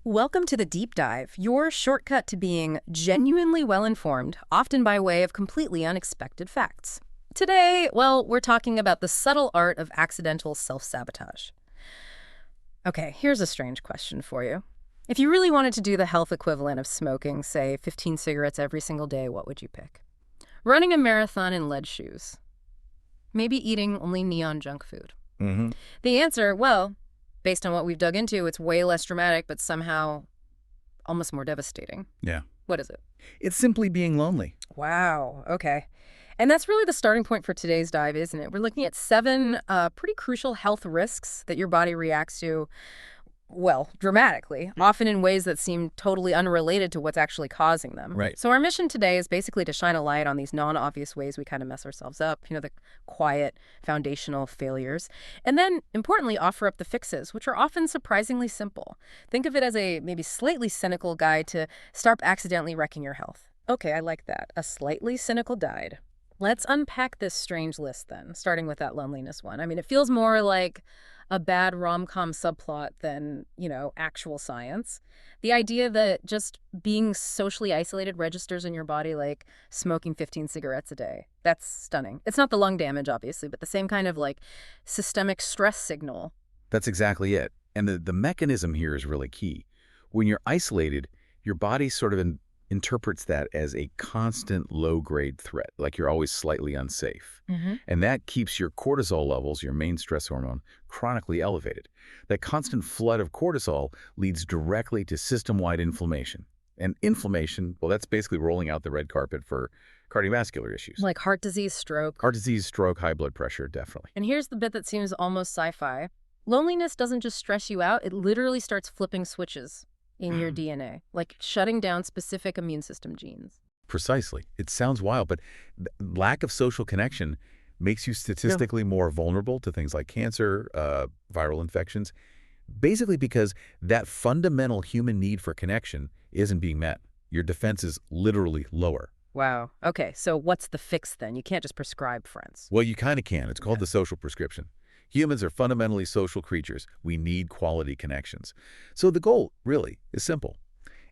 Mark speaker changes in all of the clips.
Speaker 1: Welcome to the Deep Dive, your shortcut to being genuinely well-informed, often by way of completely unexpected facts. Today, well, we're talking about the subtle art of accidental self-sabotage. Okay, here's a strange question for you. If you really wanted to do the health equivalent of smoking, say 15 cigarettes every single day, what would you pick? Running a marathon in lead shoes? Maybe eating only neon junk food? The answer, well, based on what we've dug into, it's way less dramatic, but somehow almost more devastating.
Speaker 2: Yeah.
Speaker 1: What is it?
Speaker 2: It's simply being lonely.
Speaker 1: Wow, okay. And that's really the starting point for today's dive, isn't it? We're looking at 7 pretty crucial health risks that your body reacts to, well, dramatically, often in ways that seem totally unrelated to what's actually causing them.
Speaker 2: Right.
Speaker 1: So our mission today is basically to shine a light on these non-obvious ways we kind of mess ourselves up, the quiet, foundational failures, and then, importantly, offer up the fixes, which are often surprisingly simple. Think of it as a maybe slightly cynical guide to stop accidentally wrecking your health. Okay, I like that. A slightly cynical guide. Let's unpack this strange list then, starting with that loneliness one. I mean, it feels more like a bad rom-com subplot than, actual science. The idea that just being socially isolated registers in your body like smoking 15 cigarettes a day. That's stunning. It's not the lung damage, obviously, but the same kind of systemic stress signal.
Speaker 2: That's exactly it. And the mechanism here is really key. When you're isolated, your body sort of interprets that as a constant low-grade threat, like you're always slightly unsafe. And that keeps your cortisol levels, your main stress hormone, chronically elevated. That constant flood of cortisol leads directly to system-wide inflammation. And inflammation, well, that's basically rolling out the red carpet for cardiovascular issues.
Speaker 1: Like heart disease, stroke.
Speaker 2: Heart disease, stroke, high blood pressure, definitely.
Speaker 1: And here's the bit that seems almost sci-fi. Loneliness doesn't just stress you out, it literally starts flipping switches in your DNA, like shutting down specific immune system genes.
Speaker 2: Precisely. It sounds wild, but lack of social connection makes you statistically more vulnerable to things like cancer, viral infections, basically because that fundamental human need for connection isn't being met. Your defense is literally lower.
Speaker 1: Wow. Okay, so what's the fix then? You can't just prescribe friends.
Speaker 2: Well, you kind of can. It's called the social prescription. Humans are fundamentally social creatures. We need quality connections. So the goal, really, is simple.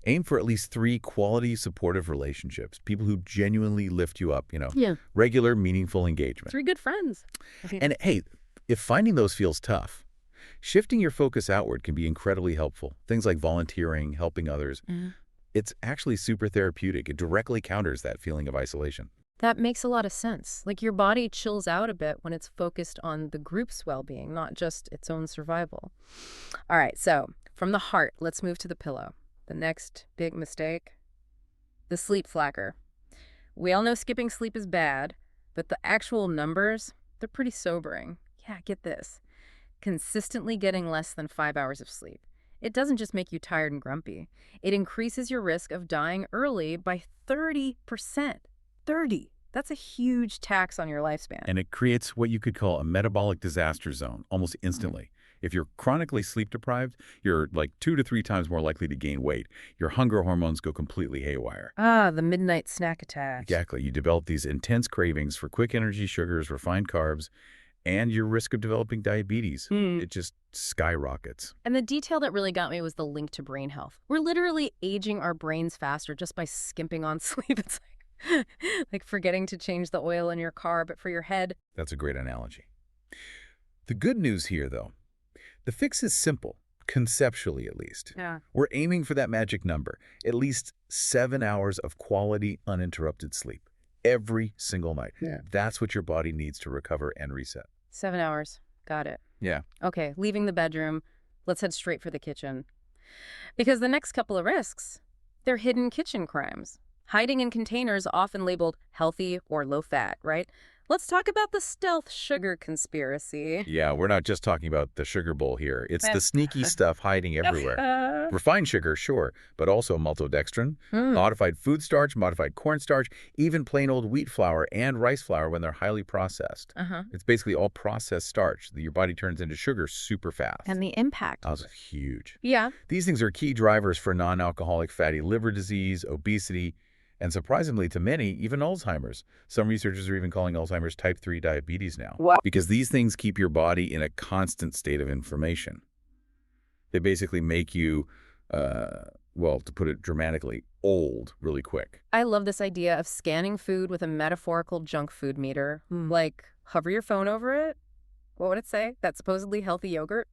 Speaker 2: Aim for at least 3 quality, supportive relationships, people who genuinely lift you up, regular, meaningful engagement.
Speaker 1: 3 good friends.
Speaker 2: And hey, if finding those feels tough, shifting your focus outward can be incredibly helpful. Things like volunteering, helping others. It's actually super therapeutic. It directly counters that feeling of isolation.
Speaker 1: That makes a lot of sense. Like your body chills out a bit when it's focused on the group's well-being, not just its own survival. All right, so from the heart, let's move to the pillow. The next big mistake, the sleep slacker. We all know skipping sleep is bad, but the actual numbers, they're pretty sobering. Yeah, get this. Consistently getting less than 5 hours of sleep. It doesn't just make you tired and grumpy. It increases your risk of dying early by 30%. 30. That's a huge tax on your lifespan.
Speaker 2: And it creates what you could call a metabolic disaster zone almost instantly. If you're chronically sleep deprived, you're like 2 to 3 times more likely to gain weight. Your hunger hormones go completely haywire.
Speaker 1: Ah, the midnight snack attack.
Speaker 2: Exactly. You develop these intense cravings for quick energy sugars, refined carbs, and your risk of developing diabetes. It just skyrockets.
Speaker 1: And the detail that really got me was the link to brain health. We're literally aging our brains faster just by skimping on sleep. It's like forgetting to change the oil in your car, but for your head.
Speaker 2: That's a great analogy. The good news here, though, the fix is simple, conceptually at least.
Speaker 1: Yeah.
Speaker 2: We're aiming for that magic number, at least 7 hours of quality, uninterrupted sleep every single night.
Speaker 1: Yeah.
Speaker 2: That's what your body needs to recover and reset.
Speaker 1: 7 hours. Got it.
Speaker 2: Yeah.
Speaker 1: Okay, leaving the bedroom, let's head straight for the kitchen. Because the next couple of risks, they're hidden kitchen crimes. Hiding in containers often labeled healthy or low-fat, right? Let's talk about the stealth sugar conspiracy.
Speaker 2: Yeah, we're not just talking about the sugar bowl here. It's the sneaky stuff hiding everywhere. Refined sugar, sure, but also maltodextrin, modified food starch, modified cornstarch, even plain old wheat flour and rice flour when they're highly processed. It's basically all processed starch that your body turns into sugar super fast.
Speaker 1: And the impact.
Speaker 2: That's huge.
Speaker 1: Yeah.
Speaker 2: These things are key drivers for non-alcoholic fatty liver disease, obesity, and surprisingly to many, even Alzheimer's. Some researchers are even calling Alzheimer's type 3 diabetes now.
Speaker 1: What?
Speaker 2: Because these things keep your body in a constant state of inflammation. They basically make you well, to put it dramatically, old really quick.
Speaker 1: I love this idea of scanning food with a metaphorical junk food meter. Like, hover your phone over it. What would it say? That supposedly healthy yogurt?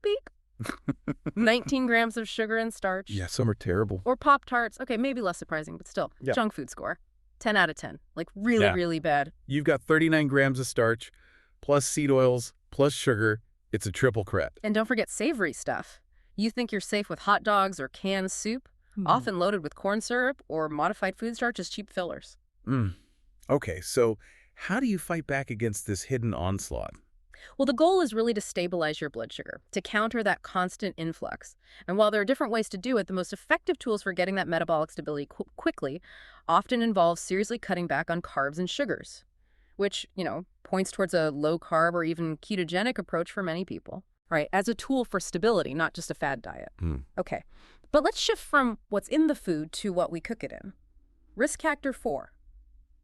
Speaker 1: Beep. 19 grams of sugar and starch.
Speaker 2: Yeah, some are terrible.
Speaker 1: Or Pop-Tarts. Okay, maybe less surprising, but still.
Speaker 2: Yeah.
Speaker 1: Junk food score. 10 out of 10. Like, really,
Speaker 2: Yeah.
Speaker 1: really bad.
Speaker 2: You've got 39 grams of starch, plus seed oils, plus sugar. It's a triple cret.
Speaker 1: And don't forget savory stuff. You think you're safe with hot dogs or canned soup, often loaded with corn syrup or modified food starch as cheap fillers.
Speaker 2: Okay, so how do you fight back against this hidden onslaught?
Speaker 1: Well, the goal is really to stabilize your blood sugar, to counter that constant influx. And while there are different ways to do it, the most effective tools for getting that metabolic stability quickly often involve seriously cutting back on carbs and sugars, which, points towards a low-carb or even ketogenic approach for many people, right? As a tool for stability, not just a fad diet. Okay, but let's shift from what's in the food to what we cook it in. Risk factor 4.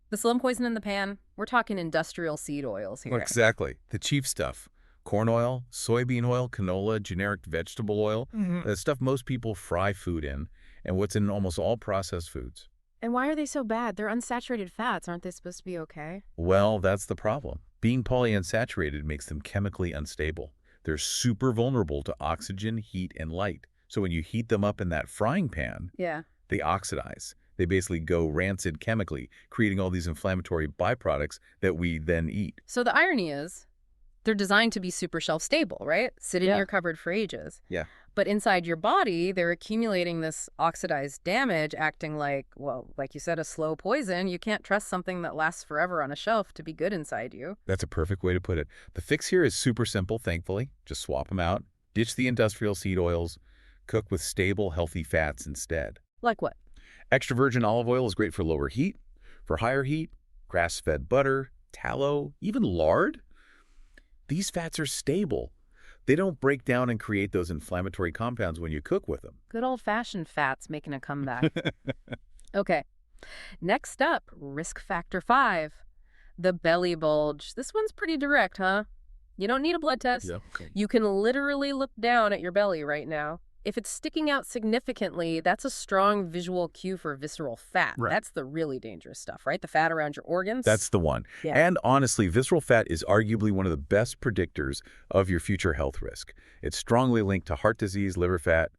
Speaker 1: The slum poison in the pan, we're talking industrial seed oils here.
Speaker 2: Exactly. The cheap stuff. Corn oil, soybean oil, canola, generic vegetable oil. The stuff most people fry food in, and what's in almost all processed foods.
Speaker 1: And why are they so bad? They're unsaturated fats. Aren't they supposed to be okay?
Speaker 2: Well, that's the problem. Being polyunsaturated makes them chemically unstable. They're super vulnerable to oxygen, heat, and light. So when you heat them up in that frying pan, they oxidize. They basically go rancid chemically, creating all these inflammatory byproducts that we then eat.
Speaker 1: So the irony is, they're designed to be super shelf-stable, right? Sit in your cupboard for ages.
Speaker 2: Yeah.
Speaker 1: But inside your body, they're accumulating this oxidized damage, acting like, well, like you said, a slow poison. You can't trust something that lasts forever on a shelf to be good inside you.
Speaker 2: That's a perfect way to put it. The fix here is super simple, thankfully. Just swap them out, ditch the industrial seed oils, cook with stable, healthy fats instead.
Speaker 1: Like what?
Speaker 2: Extra virgin olive oil is great for lower heat. For higher heat, grass-fed butter, tallow, even lard. These fats are stable. They don't break down and create those inflammatory compounds when you cook with them.
Speaker 1: Good old-fashioned fats making a comeback. Okay. Next up, risk factor 5, the belly bulge. This one's pretty direct, huh? You don't need a blood test.
Speaker 2: Yeah.
Speaker 1: You can literally look down at your belly right now. If it's sticking out significantly, that's a strong visual cue for visceral fat.
Speaker 2: Right.
Speaker 1: That's the really dangerous stuff, right? The fat around your organs.
Speaker 2: That's the one.
Speaker 1: Yeah.
Speaker 2: And honestly, visceral fat is arguably one of the best predictors of your future health risk. It's strongly linked to heart disease, liver fat,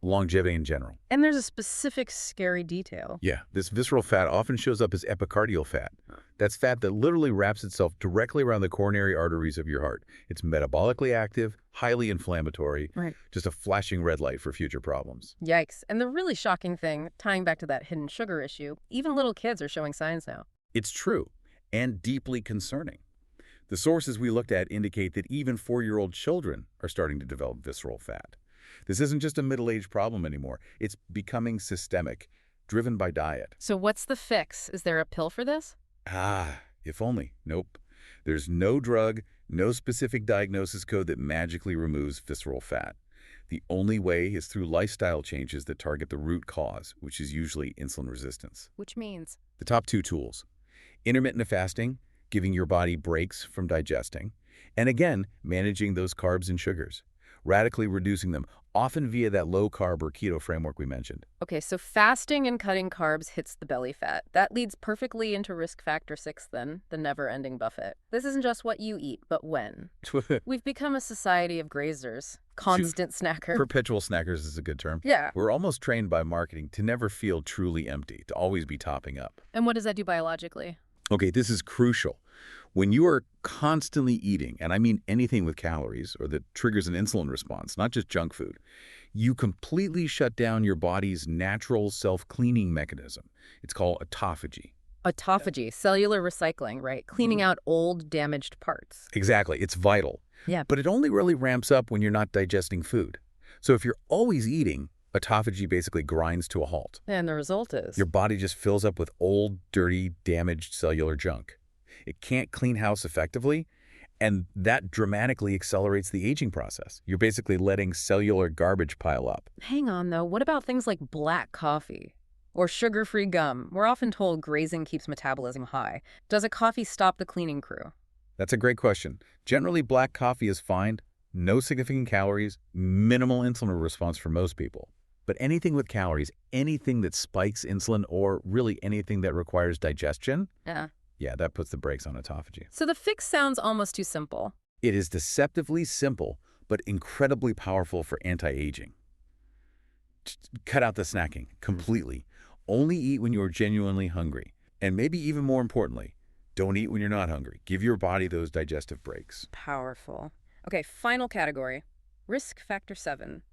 Speaker 2: longevity in general.
Speaker 1: And there's a specific scary detail.
Speaker 2: Yeah, this visceral fat often shows up as epicardial fat. That's fat that literally wraps itself directly around the coronary arteries of your heart. It's metabolically active, highly inflammatory,
Speaker 1: Right.
Speaker 2: just a flashing red light for future problems.
Speaker 1: Yikes. And the really shocking thing, tying back to that hidden sugar issue, even little kids are showing signs now.
Speaker 2: It's true, and deeply concerning. The sources we looked at indicate that even 4-year-old children are starting to develop visceral fat. This isn't just a middle-aged problem anymore. It's becoming systemic, driven by diet.
Speaker 1: So what's the fix? Is there a pill for this?
Speaker 2: If only. Nope. There's no drug, no specific diagnosis code that magically removes visceral fat. The only way is through lifestyle changes that target the root cause, which is usually insulin resistance.
Speaker 1: Which means?
Speaker 2: The top 2 tools: intermittent fasting, giving your body breaks from digesting, and again, managing those carbs and sugars, radically reducing them, often via that low-carb or keto framework we mentioned.
Speaker 1: Okay, so fasting and cutting carbs hits the belly fat. That leads perfectly into risk factor 6 then, the never-ending buffet. This isn't just what you eat, but when. We've become a society of grazers, constant snackers.
Speaker 2: Perpetual snackers is a good term.
Speaker 1: Yeah.
Speaker 2: We're almost trained by marketing to never feel truly empty, to always be topping up.
Speaker 1: And what does that do biologically?
Speaker 2: Okay, this is crucial. When you are constantly eating, and I mean anything with calories or that triggers an insulin response, not just junk food, you completely shut down your body's natural self-cleaning mechanism. It's called autophagy.
Speaker 1: Autophagy, cellular recycling, right? Cleaning out old, damaged parts.
Speaker 2: Exactly. It's vital.
Speaker 1: Yeah.
Speaker 2: But it only really ramps up when you're not digesting food. So if you're always eating, autophagy basically grinds to a halt.
Speaker 1: And the result is?
Speaker 2: Your body just fills up with old, dirty, damaged cellular junk. It can't clean house effectively, and that dramatically accelerates the aging process. You're basically letting cellular garbage pile up.
Speaker 1: Hang on, though. What about things like black coffee or sugar-free gum? We're often told grazing keeps metabolism high. Does a coffee stop the cleaning crew?
Speaker 2: That's a great question. Generally, black coffee is fine. No significant calories, minimal insulin response for most people. But anything with calories, anything that spikes insulin, or really anything that requires digestion,
Speaker 1: Yeah.
Speaker 2: yeah, that puts the brakes on autophagy.
Speaker 1: So the fix sounds almost too simple.
Speaker 2: It is deceptively simple, but incredibly powerful for anti-aging. Cut out the snacking completely. Only eat when you're genuinely hungry. And maybe even more importantly, don't eat when you're not hungry. Give your body those digestive breaks.
Speaker 1: Powerful. Okay, final category. Risk factor 7.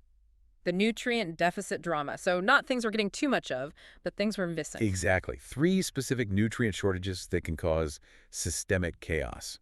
Speaker 1: The nutrient deficit drama. So not things we're getting too much of, but things we're missing.
Speaker 2: Exactly. 3 specific nutrient shortages that can cause systemic chaos.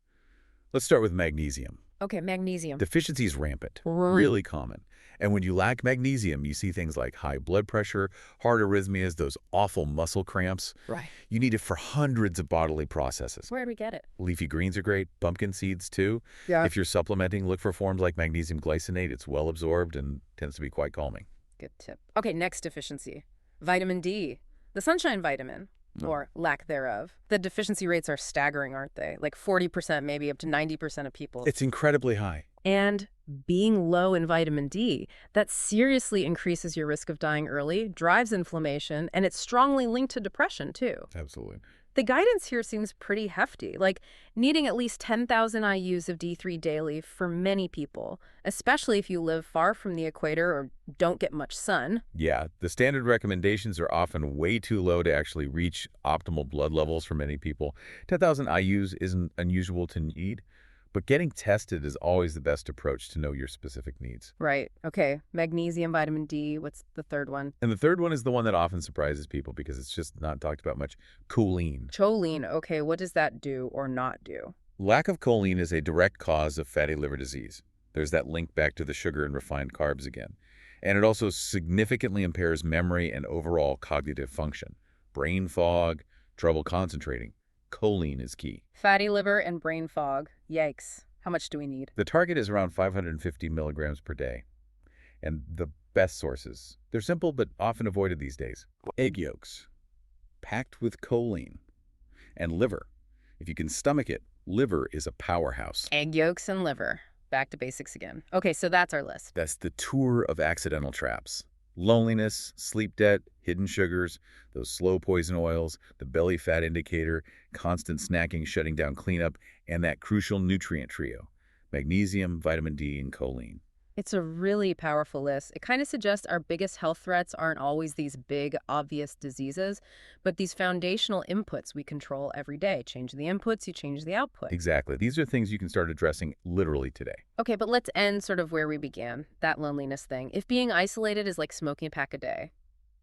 Speaker 2: Let's start with magnesium.
Speaker 1: Okay, magnesium.
Speaker 2: Deficiency is rampant,
Speaker 1: Right.
Speaker 2: really common. And when you lack magnesium, you see things like high blood pressure, heart arrhythmias, those awful muscle cramps.
Speaker 1: Right.
Speaker 2: You need it for hundreds of bodily processes.
Speaker 1: Where do we get it?
Speaker 2: Leafy greens are great, pumpkin seeds too.
Speaker 1: Yeah.
Speaker 2: If you're supplementing, look for forms like magnesium glycinate. It's well absorbed and tends to be quite calming.
Speaker 1: Good tip. Okay, next deficiency. Vitamin D. The sunshine vitamin.
Speaker 2: Oh.
Speaker 1: Or lack thereof. The deficiency rates are staggering, aren't they? Like 40%, maybe up to 90% of people.
Speaker 2: It's incredibly high.
Speaker 1: And being low in vitamin D, that seriously increases your risk of dying early, drives inflammation, and it's strongly linked to depression, too.
Speaker 2: Absolutely.
Speaker 1: The guidance here seems pretty hefty, like needing at least 10,000 IUs of D3 daily for many people, especially if you live far from the equator or don't get much sun.
Speaker 2: Yeah, the standard recommendations are often way too low to actually reach optimal blood levels for many people. 10,000 IUs isn't unusual to need, but getting tested is always the best approach to know your specific needs.
Speaker 1: Right. Okay. Magnesium, vitamin D. What's the third one?
Speaker 2: And the third one is the one that often surprises people because it's just not talked about much. Choline.
Speaker 1: Choline. Okay. What does that do or not do?
Speaker 2: Lack of choline is a direct cause of fatty liver disease. There's that link back to the sugar and refined carbs again. And it also significantly impairs memory and overall cognitive function. Brain fog, trouble concentrating. Choline is key.
Speaker 1: Fatty liver and brain fog. Yikes. How much do we need?
Speaker 2: The target is around 550 milligrams per day. And the best sources, they're simple but often avoided these days. Egg yolks, packed with choline, and liver. If you can stomach it, liver is a powerhouse.
Speaker 1: Egg yolks and liver. Back to basics again. Okay, so that's our list.
Speaker 2: That's the tour of accidental traps. Loneliness, sleep debt, hidden sugars, those slow poison oils, the belly fat indicator, constant snacking shutting down cleanup, and that crucial nutrient trio, magnesium, vitamin D, and choline.
Speaker 1: It's a really powerful list. It kind of suggests our biggest health threats aren't always these big, obvious diseases, but these foundational inputs we control every day. Change the inputs, you change the output.
Speaker 2: Exactly. These are things you can start addressing literally today.
Speaker 1: Okay, but let's end sort of where we began, that loneliness thing. If being isolated is like smoking a pack a day,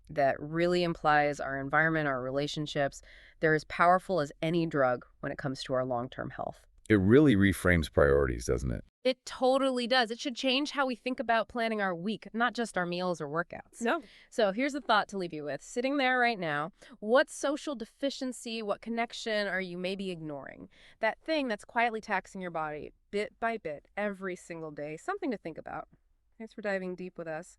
Speaker 1: that really implies our environment, our relationships, they're as powerful as any drug when it comes to our long-term health.
Speaker 2: It really reframes priorities, doesn't it?
Speaker 1: It totally does. It should change how we think about planning our week, not just our meals or workouts.
Speaker 3: No.
Speaker 1: So here's a thought to leave you with. Sitting there right now, what social deficiency, what connection are you maybe ignoring? That thing that's quietly taxing your body bit by bit every single day. Something to think about. Thanks for diving deep with us.